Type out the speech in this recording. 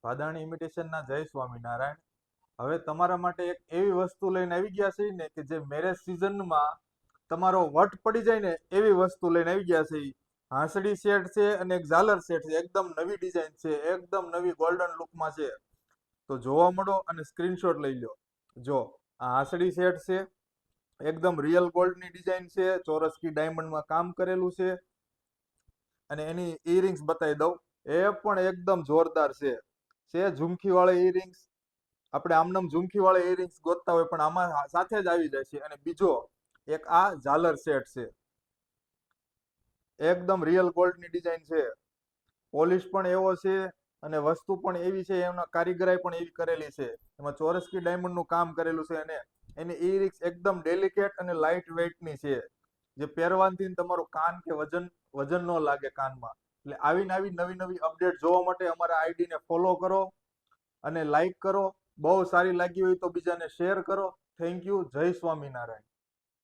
ભાદાણી ઇમિટેશનના જય સ્વામિનારાયણ. હવે તમારા માટે એક એવી વસ્તુ લઈને આવી ગયા છે ને કે જે મેરેજ સિઝનમાં તમારો વટ પડી જાય ને એવી વસ્તુ લઈને આવી ગયા છે. હાંસડી સેટ છે અને એક ઝાલર સેટ છે. એકદમ નવી ડિઝાઇન છે, એકદમ નવી ગોલ્ડન લુકમાં છે. તો જોવા મળો અને સ્ક્રીનશોટ લઈ લો. જો આ હાંસડી સેટ છે, એકદમ રિયલ ગોલ્ડની ડિઝાઇન છે, ચોરસકી ડાયમંડમાં કામ કરેલું છે. અને એની ઇયરિંગ્સ બતાવી દઉં, એ પણ એકદમ જોરદાર છે ઝુમકી વાળી ઇયરિંગ્સ. આપણે આમનામ ઝુમકી વાળી ઇયરિંગ્સ ગોતતા હોય પણ આમાં સાથે જ આવી જાય છે. અને બીજો એક આ ઝાલર સેટ છે, એકદમ રિયલ ગોલ્ડની ડિઝાઇન છે, પોલિશ પણ એવો છે અને વસ્તુ પણ એવી છે, એમના કારીગરાઈ પણ એવી કરેલી છે. એમાં ચોરસકી ડાયમંડનું કામ કરેલું છે અને એની ઇયરિંગ્સ એકદમ ડેલિકેટ અને લાઇટ વેઇટની છે, જે પહેરવાથી તમારું કાન કે વજન ન લાગે કાનમાં. એટલે આવીને આવી નવી નવી અપડેટ જોવા માટે અમારા આઈડીને ફોલો કરો અને લાઈક કરો. બહુ સારી લાગી હોય તો બીજાને શેર કરો. Thank you. જય સ્વામિનારાયણ.